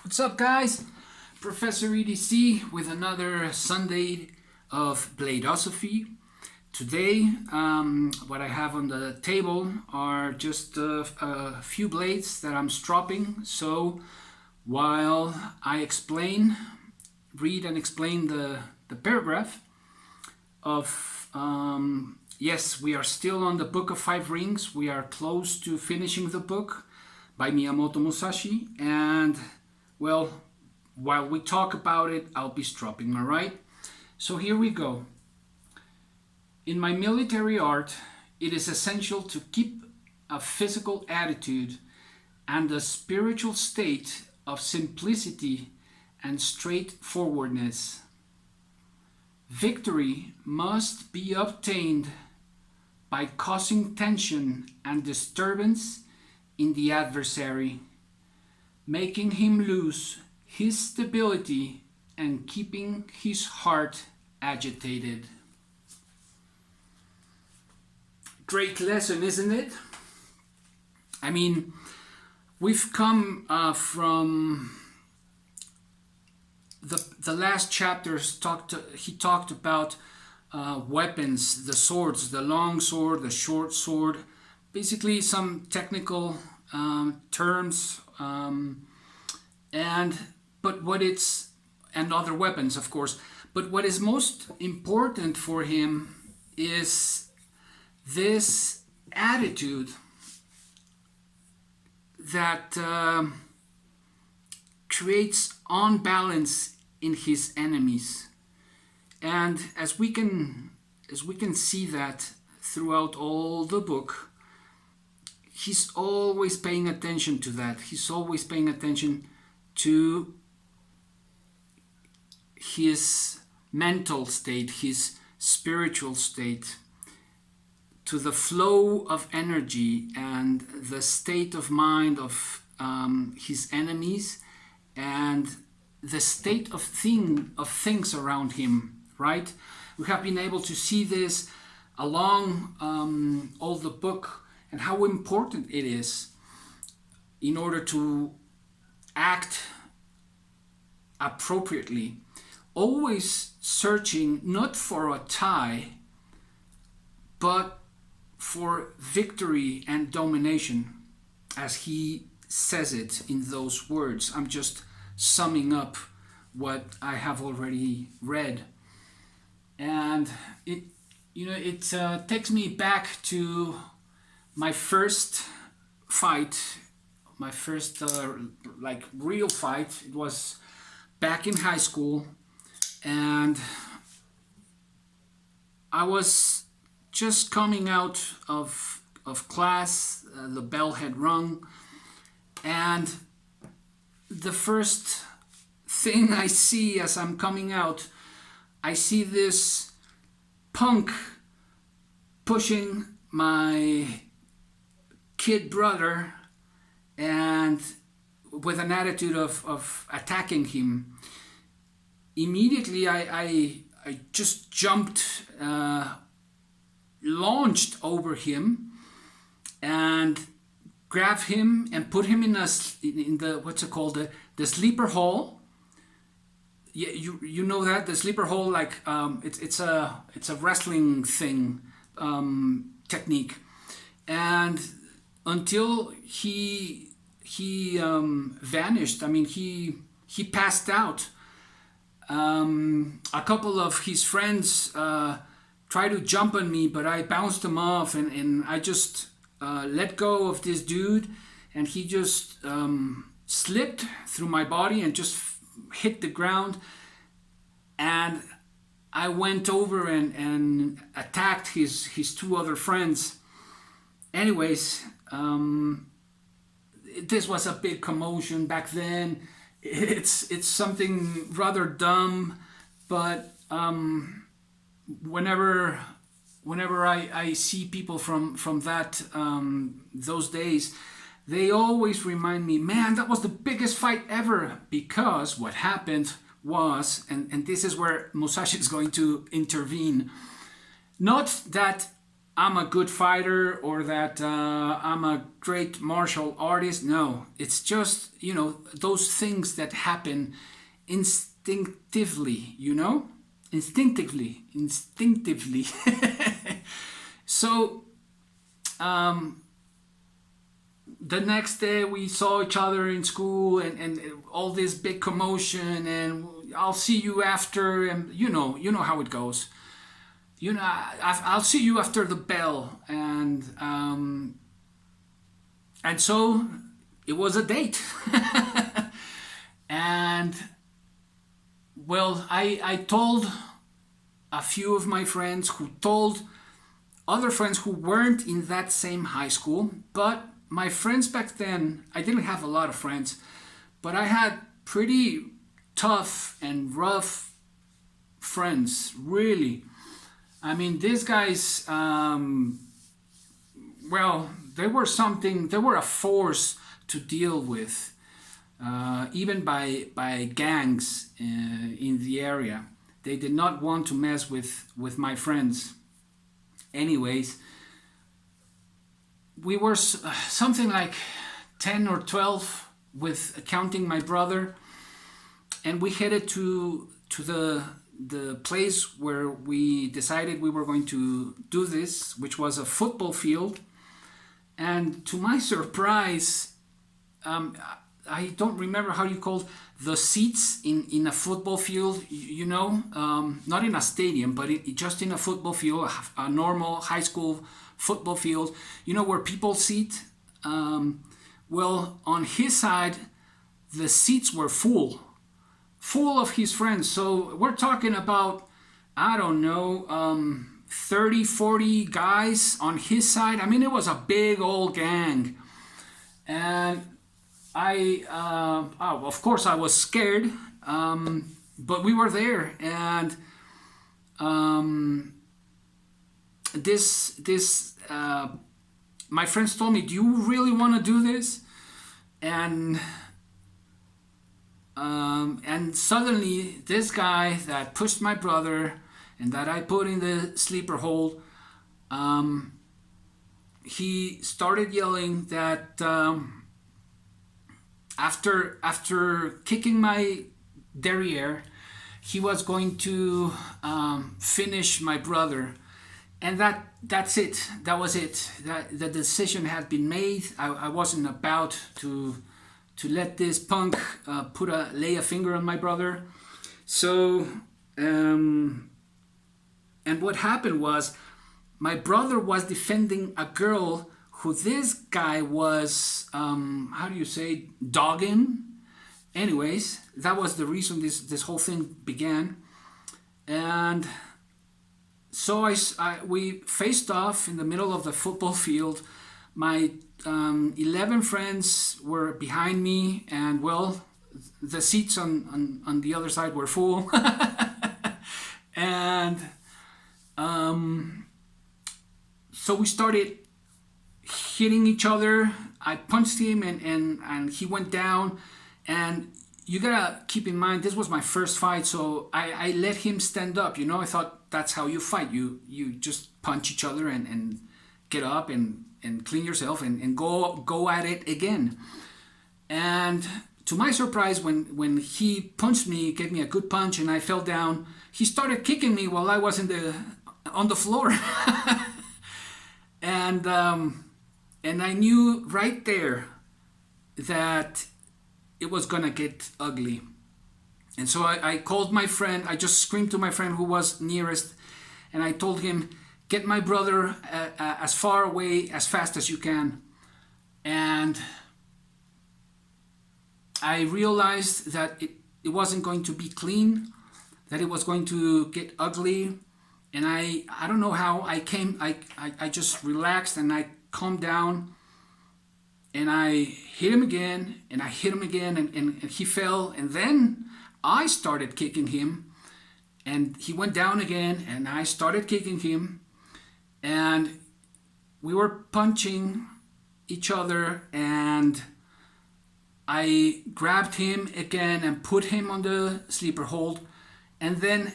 What's up, guys? Professor EDC with another Sunday of BLADE-OSOPHY. Today, what I have on the table are just a few blades that I'm stropping. So while I read and explain the paragraph of, yes, we are still on the Book of Five Rings. We are close to finishing the book by Miyamoto Musashi, and well, while we talk about it, I'll be stropping, all right? So here we go. In my military art, it is essential to keep a physical attitude and a spiritual state of simplicity and straightforwardness. Victory must be obtained by causing tension and disturbance in the adversary, making him lose his stability and keeping his heart agitated. Great lesson, isn't it? I mean, we've come from the last chapters. He talked about weapons, the swords, the long sword, the short sword, basically some technical terms, and other weapons, of course. But what is most important for him is this attitude that creates unbalance in his enemies. And as we can see that throughout all the book, he's always paying attention to that. He's always paying attention to his mental state, his spiritual state, to the flow of energy and the state of mind of his enemies, and the state of things around him, right? We have been able to see this along all the book, and how important it is in order to act appropriately, always searching not for a tie, but for victory and domination, as he says it in those words. I'm just summing up what I have already read, and it takes me back to my first fight, my first real fight. It was back in high school, and I was just coming out of class. The bell had rung, and the first thing I see as I'm coming out, I see this punk pushing my kid brother, and with an attitude of attacking him. Immediately I just jumped, launched over him and grabbed him and put him in the what's it called, the sleeper hole. Yeah, you know that, the sleeper hole, like it's a wrestling thing, technique. And until he vanished, I mean, he passed out. A couple of his friends tried to jump on me, but I bounced them off, and I just let go of this dude, and he just slipped through my body and just hit the ground. And I went over and attacked his two other friends. Anyways, this was a big commotion back then. It's something rather dumb, but whenever I see people from that those days, they always remind me, man, that was the biggest fight ever. Because what happened was, and this is where Musashi is going to intervene, not that I'm a good fighter or that I'm a great martial artist. No, it's just, those things that happen instinctively, instinctively. So the next day we saw each other in school, and all this big commotion, and I'll see you after, and you know how it goes. I'll see you after the bell, and so it was a date. And well, I told a few of my friends who told other friends who weren't in that same high school. But my friends back then, I didn't have a lot of friends, but I had pretty tough and rough friends, really. I mean, these guys, well, they were a force to deal with, even by gangs in the area. They did not want to mess with my friends. Anyways, we were something like 10 or 12 with counting my brother, and we headed to the place where we decided we were going to do this, which was a football field. And to my surprise, I don't remember how you call the seats in a football field, not in a stadium, but just in a football field, a normal high school football field, where people sit. Well, on his side, the seats were full of his friends. So we're talking about, I don't know, 30, 40 guys on his side. I mean, it was a big old gang. And of course, I was scared, but we were there. And my friends told me, "Do you really want to do this?" And suddenly, this guy that pushed my brother and that I put in the sleeper hold, he started yelling that after kicking my derriere, he was going to finish my brother. And that's it. That was it. That the decision had been made. I wasn't about to let this punk lay a finger on my brother. So, and what happened was, my brother was defending a girl who this guy was, how do you say, dogging. Anyways, that was the reason this whole thing began. And so we faced off in the middle of the football field. My 11 friends were behind me, and well, the seats on the other side were full. And so we started hitting each other. I punched him, and he went down. And you gotta keep in mind, this was my first fight, so I let him stand up. I thought that's how you fight. You just punch each other and get up and clean yourself and go at it again. And to my surprise, when he punched me, gave me a good punch, and I fell down, he started kicking me while I was on the floor. And I knew right there that it was gonna get ugly. And so I called my friend. I just screamed to my friend who was nearest, and I told him, "Get my brother as far away as fast as you can." And I realized that it wasn't going to be clean, that it was going to get ugly. And I don't know how I just relaxed, and I calmed down, and I hit him again, and I hit him again, and he fell. And then I started kicking him, and he went down again, and I started kicking him, and we were punching each other, and I grabbed him again and put him on the sleeper hold. And then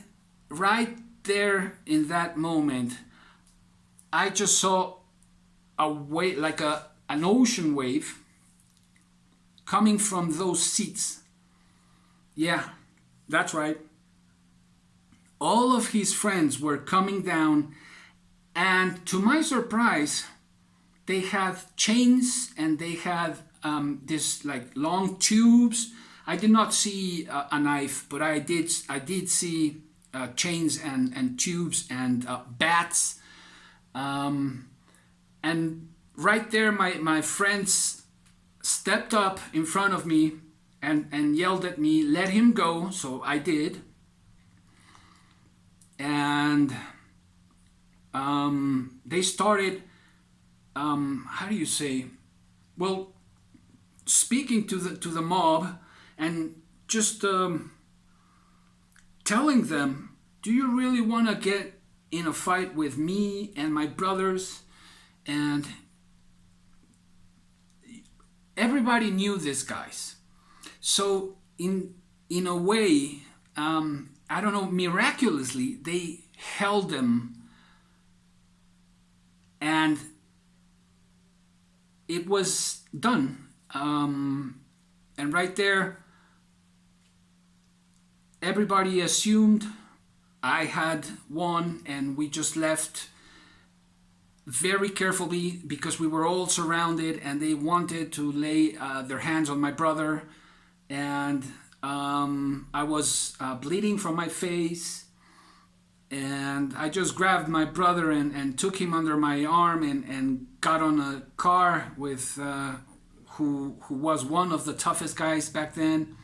right there in that moment, I just saw a wave, like an ocean wave coming from those seats. Yeah, that's right. All of his friends were coming down, and to my surprise, they had chains and they had this like long tubes. I did not see a knife, but I did see chains and tubes and bats. And right there, my friends stepped up in front of me and yelled at me, "Let him go." So I did. And they started, how do you say? Well, speaking to the mob and just telling them, "Do you really want to get in a fight with me and my brothers?" And everybody knew these guys. So in a way, I don't know, miraculously, they held them, and it was done. And right there, everybody assumed I had won, and we just left very carefully because we were all surrounded, and they wanted to lay their hands on my brother. And I was bleeding from my face, and I just grabbed my brother and took him under my arm and got on a car with who was one of the toughest guys back then,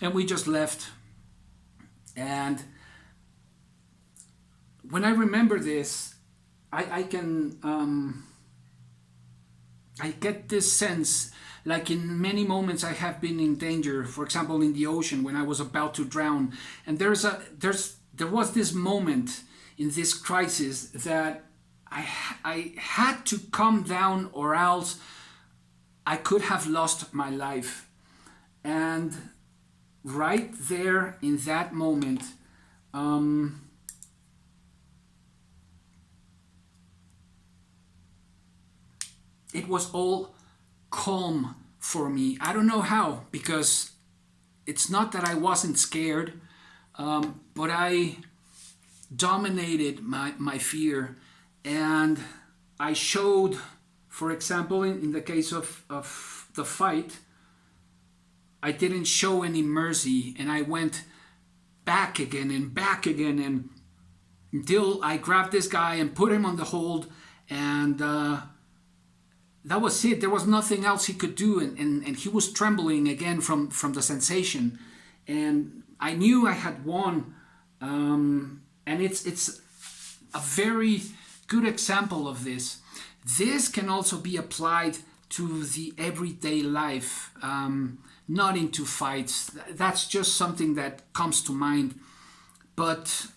and we just left. And when I remember this, I can I get this sense, like in many moments I have been in danger. For example, in the ocean when I was about to drown, and there was this moment in this crisis that I had to come down, or else I could have lost my life. And right there in that moment, it was all calm for me. I don't know how, because it's not that I wasn't scared, but I dominated my fear. And I showed, for example, in the case of the fight, I didn't show any mercy, and I went back again and until I grabbed this guy and put him on the hold, and that was it. There was nothing else he could do, and he was trembling again from the sensation, and I knew I had won. And it's a very good example of this. This can also be applied to the everyday life, not into fights. That's just something that comes to mind. But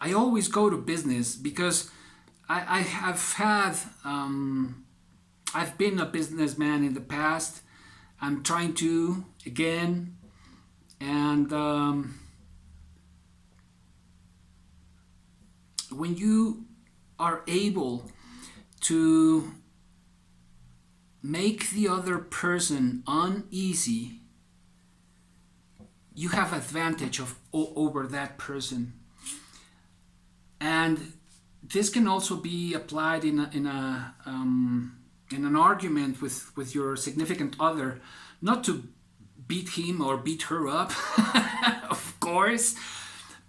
I always go to business because I have had, I've been a businessman in the past. I'm trying to again, and when you are able to make the other person uneasy, you have advantage over that person. And this can also be applied in an argument with your significant other, not to beat him or beat her up, of course,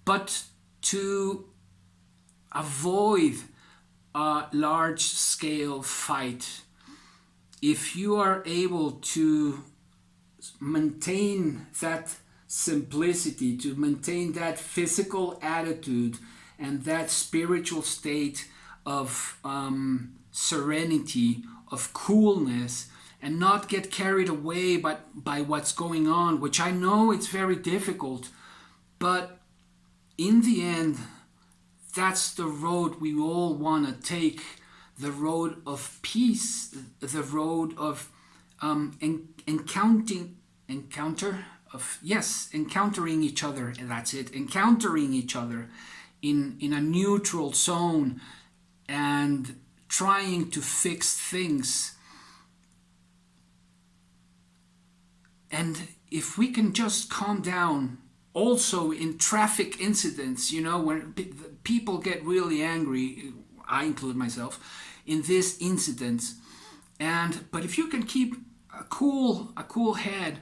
but to avoid a large-scale fight. If you are able to maintain that simplicity, to maintain that physical attitude and that spiritual state of serenity, of coolness, and not get carried away by what's going on, which I know it's very difficult, but in the end, that's the road we all want to take, the road of peace, the road of encountering each other, and that's it, encountering each other in a neutral zone and trying to fix things. And if we can just calm down, also in traffic incidents, you know, when people get really angry, I include myself in these incidents. But if you can keep a cool head,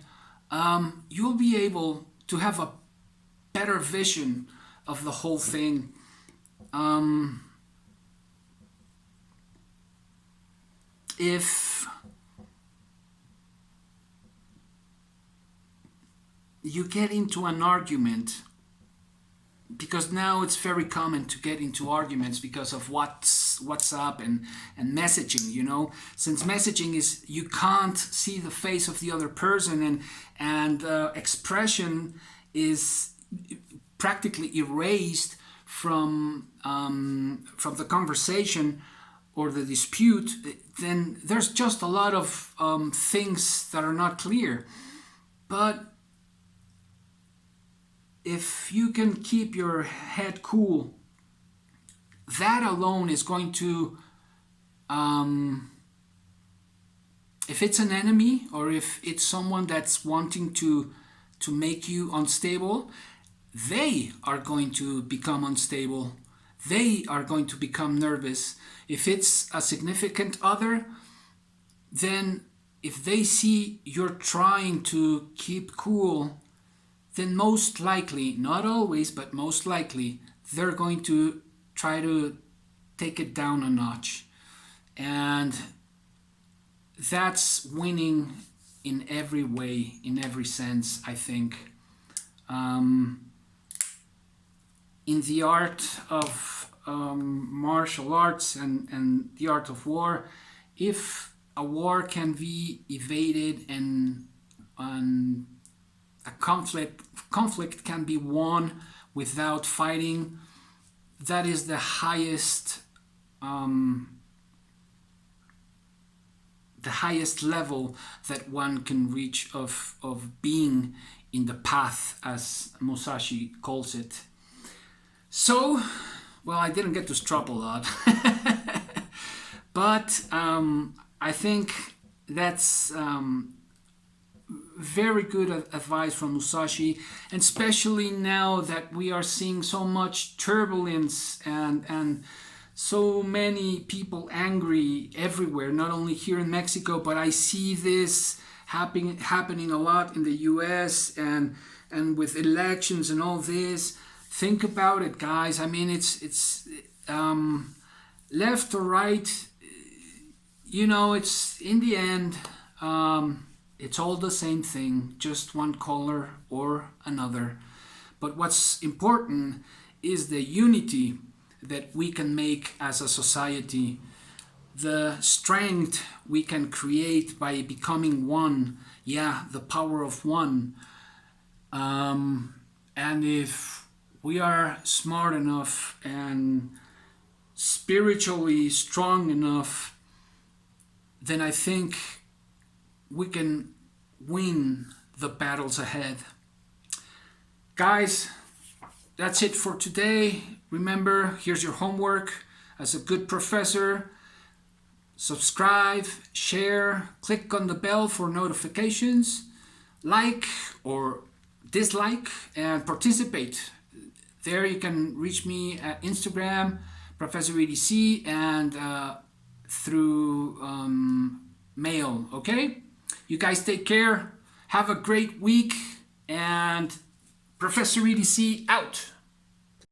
you'll be able to have a better vision of the whole thing. If you get into an argument, because now it's very common to get into arguments because of WhatsApp and messaging, you know, since messaging is, you can't see the face of the other person, and expression is practically erased from the conversation or the dispute, then there's just a lot of things that are not clear. But if you can keep your head cool, that alone is going to, if it's an enemy or if it's someone that's wanting to make you unstable, they are going to become unstable. They are going to become nervous. If it's a significant other, then if they see you're trying to keep cool, then most likely, not always, but most likely, they're going to try to take it down a notch. And that's winning in every way, in every sense, I think. In the art of martial arts and the art of war, if a war can be evaded and a conflict can be won without fighting, that is the highest level that one can reach of being in the path, as Musashi calls it. So, well, I didn't get to strop a lot, but I think that's very good advice from Musashi, and especially now that we are seeing so much turbulence and so many people angry everywhere, not only here in Mexico, but I see this happening a lot in the US and with elections and all this. Think about it, guys. I mean, it's left or right, you know, it's in the end, it's all the same thing, just one color or another. But what's important is the unity that we can make as a society, the strength we can create by becoming one. Yeah, the power of one. And if we are smart enough and spiritually strong enough, then I think we can win the battles ahead. Guys, that's it for today. Remember, here's your homework. As a good professor, subscribe, share, click on the bell for notifications, like or dislike, and participate. There you can reach me at Instagram, Professor EDC, and through mail, okay? You guys take care, have a great week, and Professor EDC out.